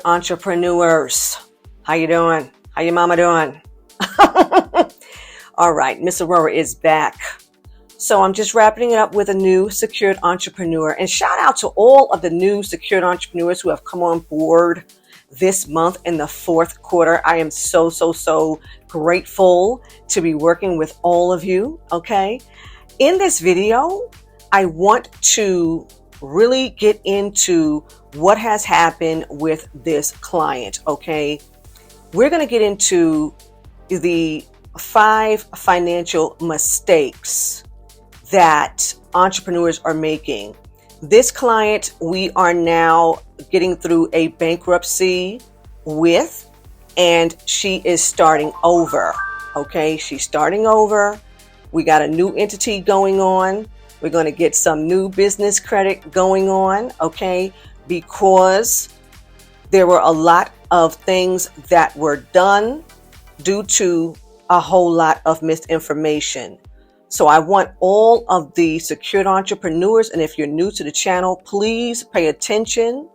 secured entrepreneurs. How you doing? How your mama doing? All right, Miss Aurorah is back. So I'm just wrapping it up with a new secured entrepreneur. And shout out to all of the new secured entrepreneurs who have come on board this month in the fourth quarter. I am so grateful to be working with all of you. Okay. In this video, I want to really get into what has happened with this client. Okay. We're going to get into the 5 financial mistakes that entrepreneurs are making. This client, we are now getting through a bankruptcy with, and she is starting over. Okay, she's starting over. We got a new entity going on. We're going to get some new business credit going on. Okay, because there were a lot of things that were done due to a whole lot of misinformation. So I want all of the secured entrepreneurs, and if you're new to the channel, please pay attention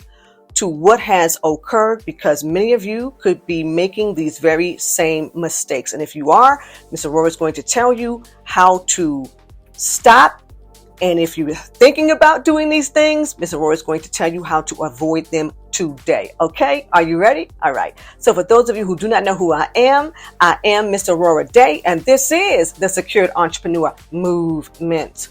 to what has occurred, because many of you could be making these very same mistakes. And if you are, Ms. Aurorah is going to tell you how to stop. And if you're thinking about doing these things, Ms. Aurorah is going to tell you how to avoid them today. Okay, are you ready? All right. So for those of you who do not know who I am Mr. Aurorah Dey, and this is the Secured Entrepreneur Movement.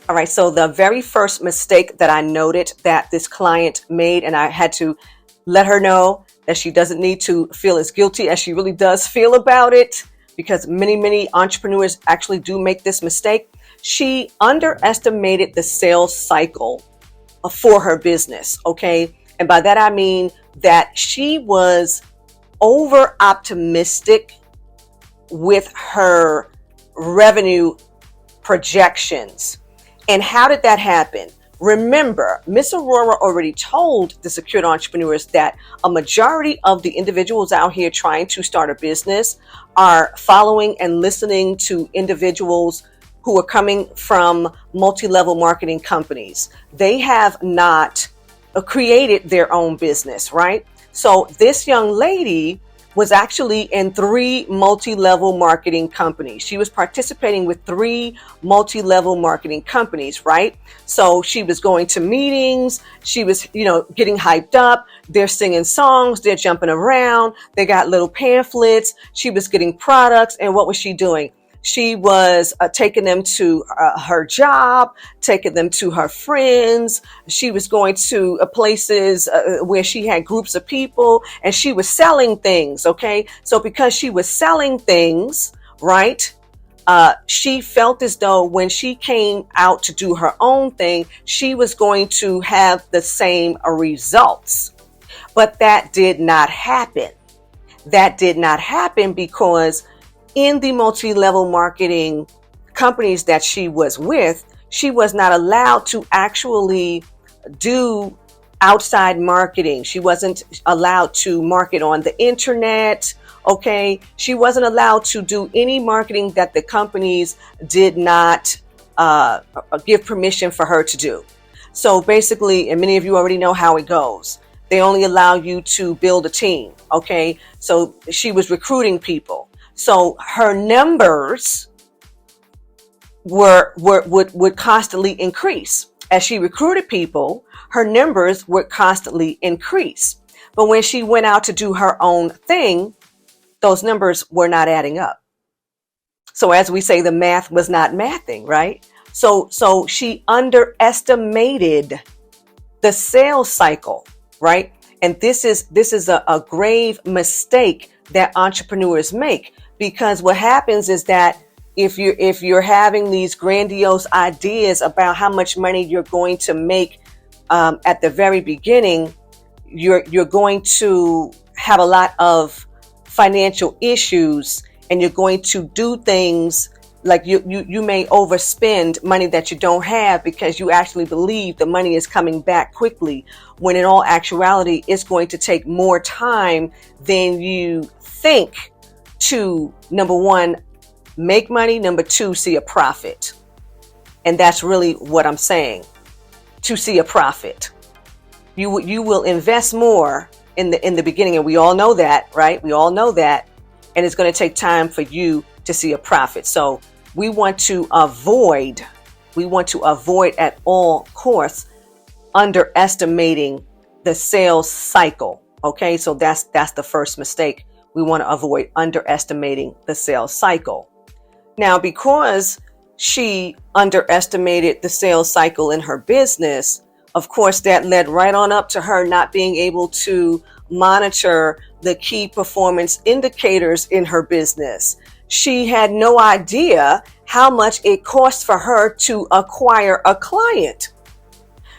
All right, so the very first mistake that I noted that this client made, and I had to let her know that she doesn't need to feel as guilty as she really does feel about it, because many entrepreneurs actually do make this mistake. She underestimated the sales cycle for her business, okay? And by that I mean that she was over optimistic with her revenue projections. And how did that happen? Remember, Miss Aurorah already told the secured entrepreneurs that a majority of the individuals out here trying to start a business are following and listening to individuals who are coming from multi-level marketing companies. They have not created their own business, right? So this young lady was actually in 3 multi-level marketing companies. She was participating with 3 multi-level marketing companies, right? So she was going to meetings. She was, getting hyped up. They're singing songs. They're jumping around. They got little pamphlets. She was getting products. And what was she doing? She was taking them to her job, taking them to her friends. She was going to places where she had groups of people, and she was selling things. Okay. So because she was selling things, right, she felt as though when she came out to do her own thing, she was going to have the same results. But that did not happen. That did not happen because in the multi-level marketing companies that she was with, she was not allowed to actually do outside marketing. She wasn't allowed to market on the internet. Okay. She wasn't allowed to do any marketing that the companies did not give permission for her to do. So basically, and many of you already know how it goes, they only allow you to build a team. Okay. So she was recruiting people. So her numbers would constantly increase. As she recruited people, her numbers would constantly increase. But when she went out to do her own thing, those numbers were not adding up. So as we say, the math was not mathing, right? So she underestimated the sales cycle, right? And this is a grave mistake that entrepreneurs make. Because what happens is that if you're having these grandiose ideas about how much money you're going to make at the very beginning, you're going to have a lot of financial issues, and you're going to do things like you may overspend money that you don't have because you actually believe the money is coming back quickly, when in all actuality it's going to take more time than you think to, number one, make money, number two, see a profit. And that's really what I'm saying, to see a profit. You will invest more in the beginning, and we all know that, right? We all know that, and it's going to take time for you to see a profit. So we want to avoid at all costs underestimating the sales cycle. Okay, so that's the first mistake. We want to avoid underestimating the sales cycle. Now, because she underestimated the sales cycle in her business, of course, that led right on up to her not being able to monitor the key performance indicators in her business. She had no idea how much it cost for her to acquire a client.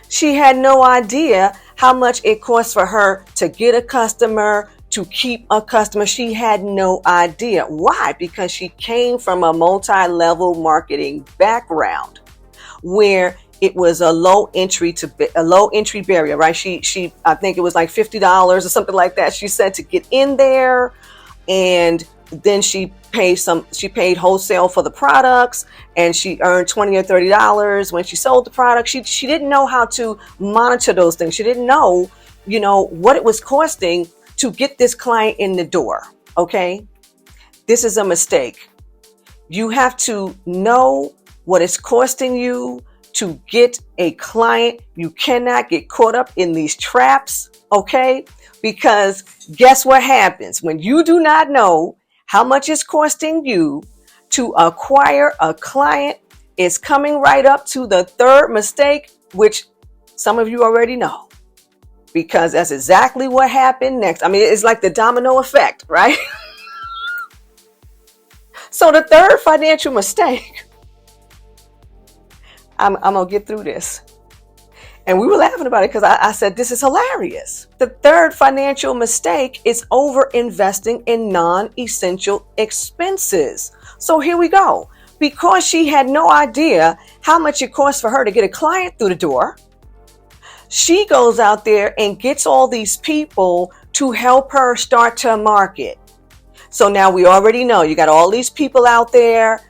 She had no idea how much it cost for her to get a customer, to keep a customer. She had no idea. Why? Because she came from a multi-level marketing background where it was a low entry barrier, right? She I think it was like $50 or something like that, she said, to get in there. And then she paid wholesale for the products, and she earned $20 or $30 when she sold the product. She didn't know how to monitor those things. She didn't know, what it was costing to get this client in the door. Okay. This is a mistake. You have to know what it's costing you to get a client. You cannot get caught up in these traps. Okay. Because guess what happens when you do not know how much it's costing you to acquire a client? Is coming right up to the third mistake, which some of you already know, because that's exactly what happened next. I mean, it's like the domino effect, right? So the third financial mistake, I'm going to get through this. And we were laughing about it because I said, this is hilarious. The third financial mistake is over investing in non-essential expenses. So here we go. Because she had no idea how much it costs for her to get a client through the door, she goes out there and gets all these people to help her start to market. So now we already know you got all these people out there.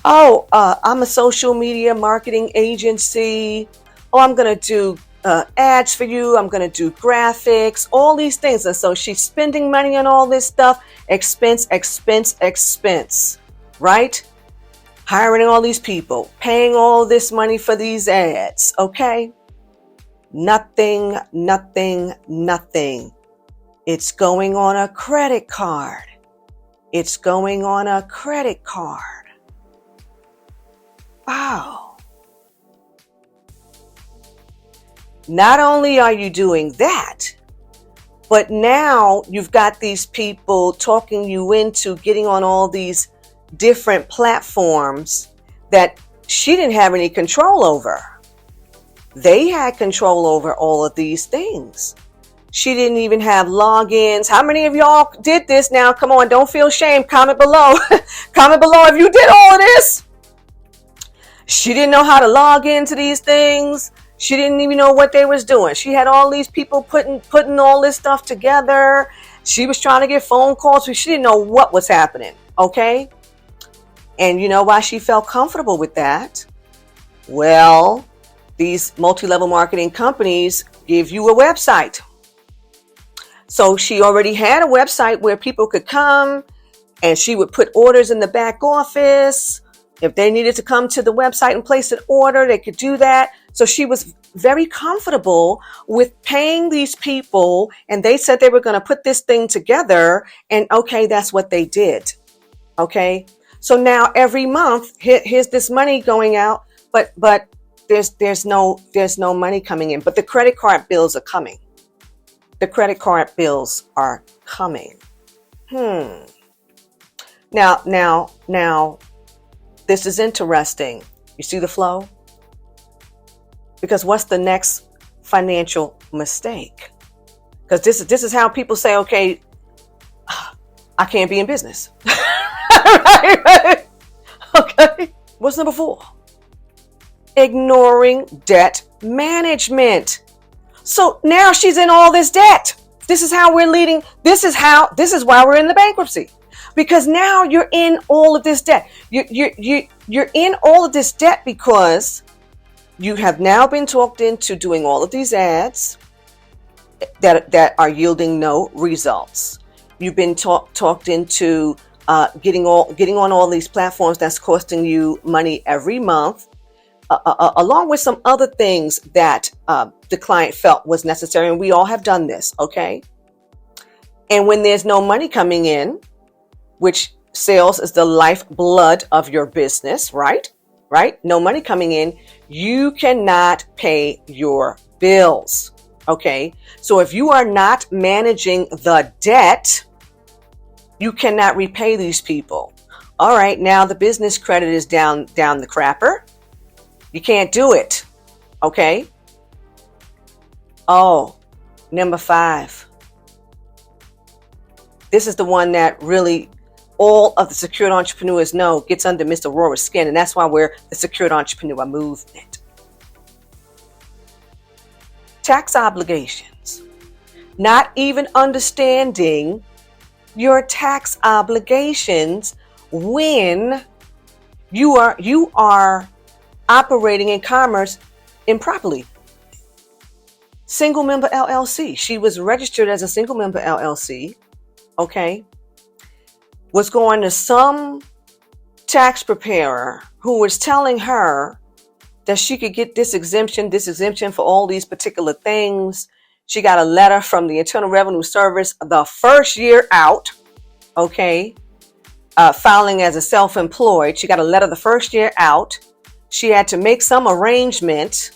Oh, I'm a social media marketing agency. Oh, I'm going to do ads for you. I'm going to do graphics, all these things. And so she's spending money on all this stuff. Expense, right? Hiring all these people, paying all this money for these ads. Okay. Nothing. It's going on a credit card. Wow. Not only are you doing that, but now you've got these people talking you into getting on all these different platforms that she didn't have any control over. They had control over all of these things. She didn't even have logins. How many of y'all did this now? Come on, don't feel shame. Comment below. Comment below if you did all of this. She didn't know how to log into these things. She didn't even know what they was doing. She had all these people putting all this stuff together. She was trying to get phone calls, but she didn't know what was happening. Okay? And you know why she felt comfortable with that? Well, these multi-level marketing companies give you a website. So she already had a website where people could come, and she would put orders in the back office. If they needed to come to the website and place an order, they could do that. So she was very comfortable with paying these people, and they said they were going to put this thing together, and okay, that's what they did. Okay. So now every month, here's this money going out, but there's no money coming in, but the credit card bills are coming. Now, this is interesting. You see the flow? Because what's the next financial mistake? Because this is how people say, okay, I can't be in business. Right? Okay. What's number 4? Ignoring debt management. So now she's in all this debt. This is how we're leading. This is why we're in the bankruptcy. Because now you're in all of this debt. You're in all of this debt because you have now been talked into doing all of these ads that are yielding no results. You've been talked into getting on all these platforms that's costing you money every month, along with some other things that the client felt was necessary. And we all have done this, okay? And when there's no money coming in, which sales is the lifeblood of your business, right? No money coming in, you cannot pay your bills, okay? So if you are not managing the debt, you cannot repay these people. All right, now the business credit is down the crapper. You can't do it, okay? Oh, number 5. This is the one that really all of the secured entrepreneurs know gets under Mr. Aurorah's skin, and that's why we're the secured entrepreneur movement. Tax obligations. Not even understanding your tax obligations when you are operating in commerce improperly. Single member LLC. She was registered as a single member LLC. Okay. Was going to some tax preparer who was telling her that she could get this exemption for all these particular things. She got a letter from the Internal Revenue Service the first year out, okay, filing as a self-employed. She got a letter the first year out. She had to make some arrangement.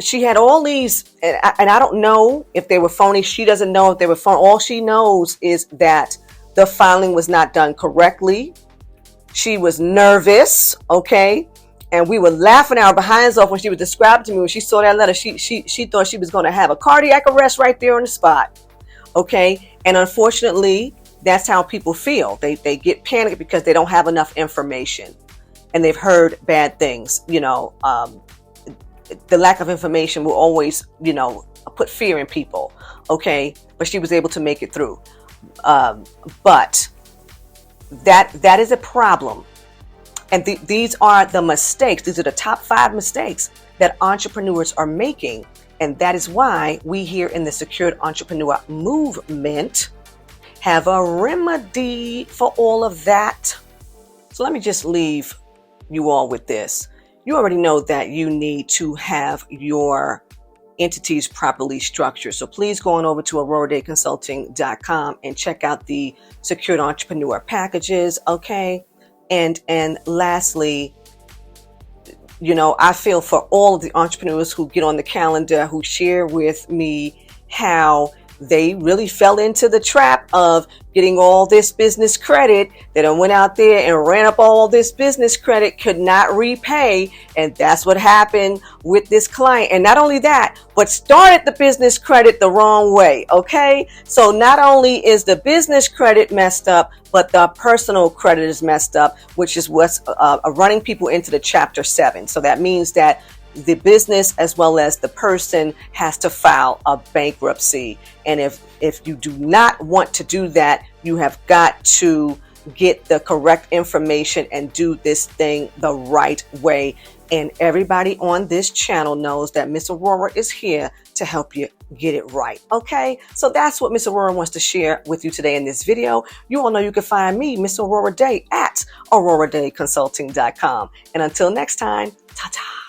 She had all these, and I don't know if they were phony. She doesn't know if they were phony. All she knows is that the filing was not done correctly. She was nervous, okay? And we were laughing our behinds off when she was describing to me when she saw that letter. She thought she was going to have a cardiac arrest right there on the spot, okay? And unfortunately, that's how people feel. They get panicked because they don't have enough information, and they've heard bad things. You know, the lack of information will always, put fear in people, okay? But she was able to make it through. But that is a problem. And these are the mistakes. These are the top 5 mistakes that entrepreneurs are making. And that is why we here in the Secured Entrepreneur Movement have a remedy for all of that. So let me just leave you all with this. You already know that you need to have your entities properly structured. So please go on over to AurorahDayConsulting.com and check out the Secured Entrepreneur packages, okay? And lastly, I feel for all of the entrepreneurs who get on the calendar, who share with me how they really fell into the trap of getting all this business credit. They done went out there and ran up all this business credit, could not repay. And that's what happened with this client. And not only that, but started the business credit the wrong way. Okay. So not only is the business credit messed up, but the personal credit is messed up, which is what's running people into the Chapter 7. So that means that the business as well as the person has to file a bankruptcy. And if you do not want to do that, you have got to get the correct information and do this thing the right way. And everybody on this channel knows that Miss Aurorah is here to help you get it right. Okay, so that's what Miss Aurorah wants to share with you today in this video. You all know you can find me, Miss Aurorah Dey, at AurorahDayConsulting.com. And until next time, ta-ta.